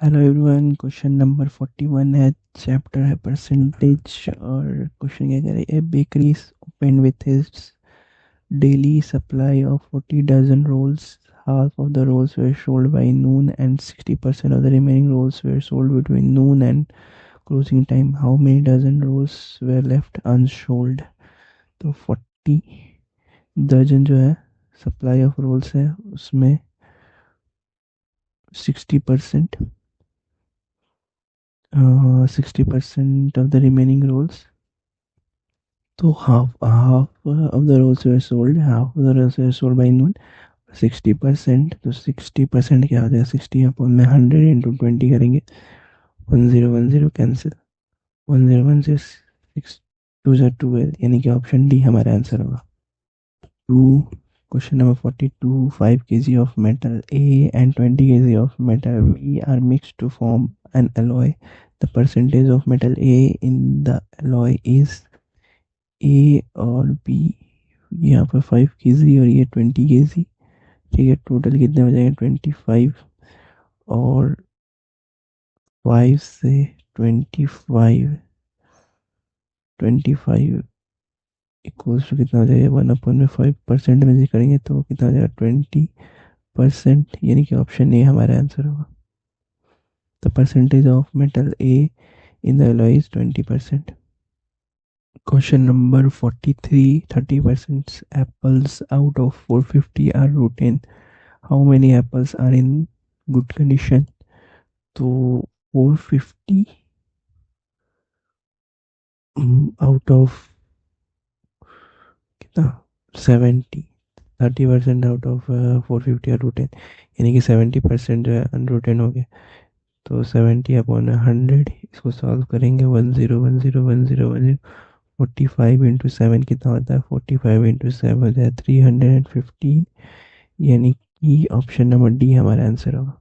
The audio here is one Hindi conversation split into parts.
हेलो एवरीवन, क्वेश्चन नंबर 41 है। चैप्टर है परसेंटेज। और क्वेश्चन क्या कह रही है, bakery open with his daily supply of 40 dozen rolls. Half of the rolls were sold by noon and 60% of the remaining rolls were sold between noon and closing time. How many dozen rolls were left unsold? तो 40 डजन जो है सप्लाई ऑफ रोल्स है, उसमें 60% 60% of the remaining rolls. तो half of the rolls were sold, half of the rolls were sold by noon. 60%, तो 60% क्या हो जाएगा? 60 अपॉन में 100 इंटू 20 करेंगे। 1010 कैंसिल, 1010 6 टू ज़ा 12, यानी कि ऑप्शन डी हमारा आंसर होगा। To question number 42, 5 kg of metal A and 20 kg of metal B are mixed to form an alloy. The percentage of metal A in the alloy is A और B। यहाँ पर 5 kg और ये 20 kg। ठीक है, टोटल कितने हो जाएंगे? 25। और 5 से 25 इक्वल्स टू कितना हो जाएगा? 1/5% में से करेंगे तो कितना हो जाएगा? 20%, यानी कि ऑप्शन ए हमारा आंसर होगा। The percentage of metal A in the alloy is 20%। Question number 43, 30% apples out of 450 are rotten. How many apples are in good condition? तो 450 आउट ऑफ कितना? 70। 30% आउट ऑफ 450 आर रूटेन, यानी कि 70% जो है अनरूटेन हो गए। तो 70/100, इसको सॉल्व करेंगे। 10101010 45 इंटू 7 कितना होता है? 45 इंटू 7 हो जाए 315, यानी कि ऑप्शन नंबर डी हमारा आंसर होगा।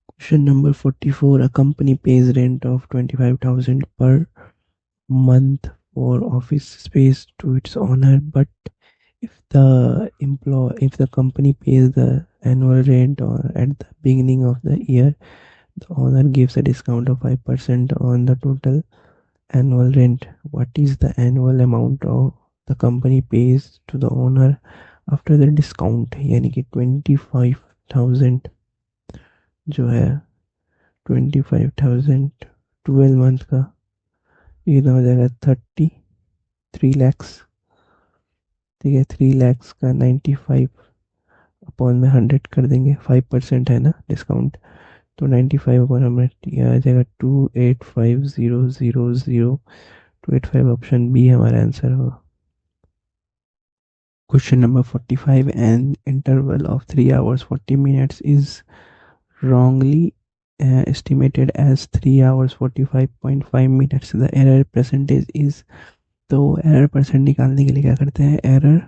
Question number 44, a company page rent of 25,000 पर month for office space to its owner, but if the company pays the annual rent or at the beginning of the year, the owner gives a discount of 5% on the total annual rent. What is the annual amount of the company pays to the owner after the discount? यानी कि 25,000 जो है, 25,000 12 मंथ का कितना हो जाएगा? 3 lakhs। ठीक है, 3 lakhs का 95/100 कर देंगे। 5% है ना डिस्काउंट, तो 95/100 यह आ जाएगा 285,000। 285 ऑप्शन बी हमारा आंसर होगा। Question number 45, an interval of 3 hours 40 minutes is wrongly estimated as 3 hours 45.5 minutes. The error percentage is। तो एरर परसेंट निकालने के लिए क्या करते हैं? Error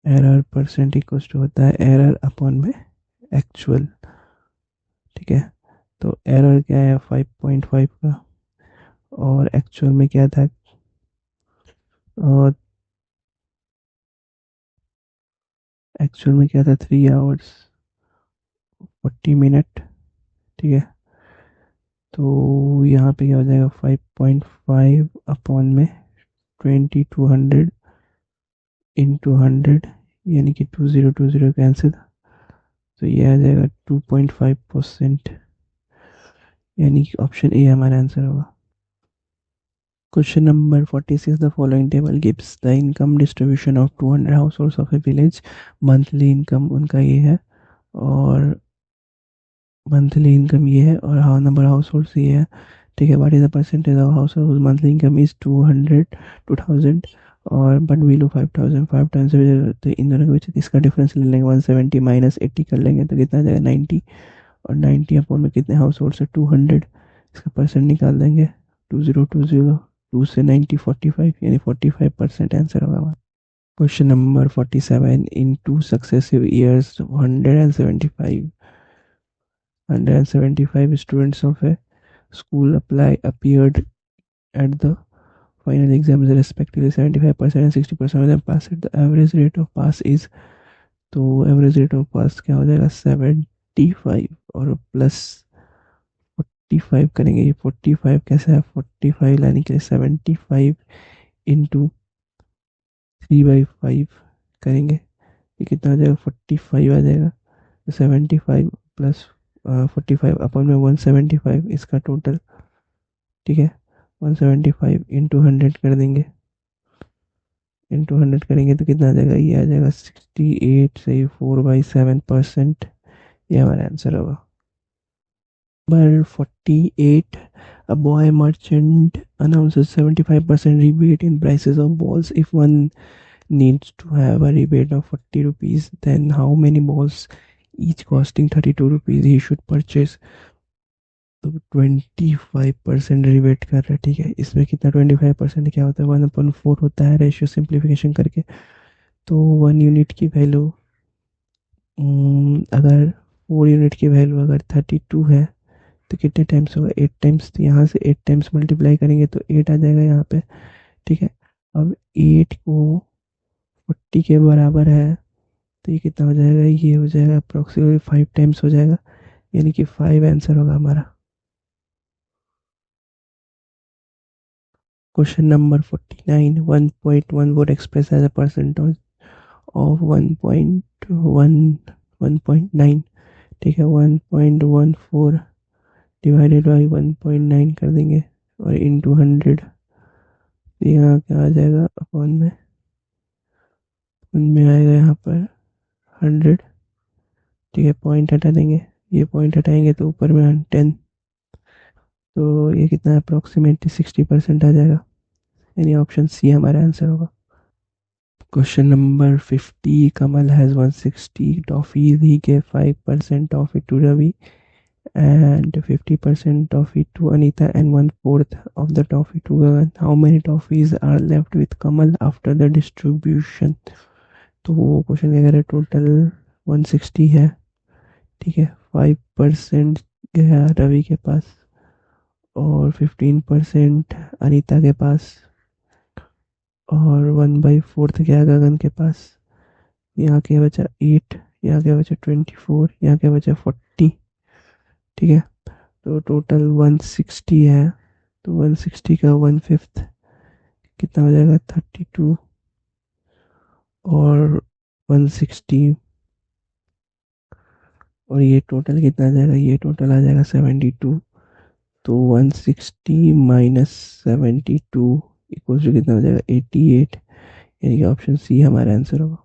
error percent equals to होता है एरर अपॉन में एक्चुअल। ठीक है, तो एरर क्या है? 5.5 का, और एक्चुअल में क्या था? और एक्चुअल में क्या था? 3 hours 40 minute। ठीक है, तो यहाँ पे क्या हो जाएगा? 5.5 अपॉन में 2200 इंटू 100, यानी कि 2020 कैंसिल, तो ये आ जाएगा 2.5%, यानी कि ऑप्शन ए हमारा आंसर होगा। Question number 46, the following table gives the income distribution of 200 house holds of A village. Monthly income उनका ये है, और मंथली इनकम ये है, और हाउ नंबर हाउस होल्ड्स ये है। ठीक है, what is the percentage of house hold monthly income is 2000, और बट बिलो 5000। 5 टाइम्स तो इन दोनों के बीच इसका डिफरेंस ले लेंगे। 170 माइनस 80 कर लेंगे तो कितना आ जाएगा? 90। और 90 अपॉन में कितने हाउस होल्ड है? 200। इसका परसेंट निकाल देंगे। 2020, 2 से 90 45, यानी 45% आंसर होगा। Question number 47, in 2 successive years 175 students of a school appeared at the final exams, respectively 75% and 60% of them passed. The average rate of pass is तो एवरेज रेट ऑफ पास क्या हो जाएगा 75 और प्लस 45 करेंगे। ये 45 कैसा है, 45 लाने के लिए 75 इंटू 3/5 करेंगे। ये कितना आ जाएगा 45 आ जाएगा। 75 प्लस 45 अपन में 175 इसका टोटल, ठीक है। 175 इंटू 100 कर देंगे, इंटू 100 करेंगे तो कितना आ जाएगा, ये आ जाएगा 68 से 4/7%। ये हमारा आंसर होगा। Number 48, a boy merchant announces 75% rebate in prices of balls. If one needs to have a rebate of 40 rupees, then how many balls, each costing 32 rupees, he should purchase? तो 25% रिबेट कर रहा है, ठीक है। इसमें कितना 25% क्या होता है, 1/4 होता है रेशियो सिंप्लीफिकेशन करके। तो 1 यूनिट की वैल्यू, अगर 4 यूनिट की वैल्यू अगर 32 है तो कितने टाइम्स होगा, 8 टाइम्स। तो यहाँ से 8 टाइम्स मल्टीप्लाई करेंगे तो 8 आ जाएगा यहाँ पे, ठीक है। अब 8 को 40 के बराबर है तो ये कितना हो जाएगा, ये हो जाएगा अप्रोक्सीमेटली 5 टाइम्स हो जाएगा, यानी कि 5 आंसर होगा हमारा। Question number 49, 1.1 would express as a percentage of 1.9, ठीक है। 1.14 डिवाइडेड बाई 1.9 कर देंगे और इंटू 100। यहाँ क्या आ जाएगा, अपॉन में उनमें आएगा यहाँ पर 100, ठीक है। पॉइंट हटा देंगे, ये पॉइंट हटाएंगे तो ऊपर में 10, तो ये कितना अप्रोक्सीमेटली 60% आ जाएगा, यानी ऑप्शन सी हमारा आंसर होगा। Question number 50, Kamal has 160 toffees, he gave 5% of it to Ravi and 50% of it to Anita and 1/4 of the toffee to Gagan. How many toffees are left with Kamal after the distribution? तो वो क्वेश्चन क्या कह रहा है, टोटल 160 है, ठीक है। 5% गया रवि के पास और 15% अनीता के पास और 1/4 गया गगन के पास। यहाँ क्या बचा 8, यहाँ क्या बचा 24, यहाँ क्या बचा 40, ठीक है। तो टोटल 160 है, तो 160 का 1/5 कितना हो जाएगा 32 और 160, और ये टोटल कितना आ जाएगा, ये टोटल आ जाएगा 72। तो 160 माइनस 72 इक्वल टू कितना हो जाएगा 88, यानी कि ऑप्शन सी हमारा आंसर होगा।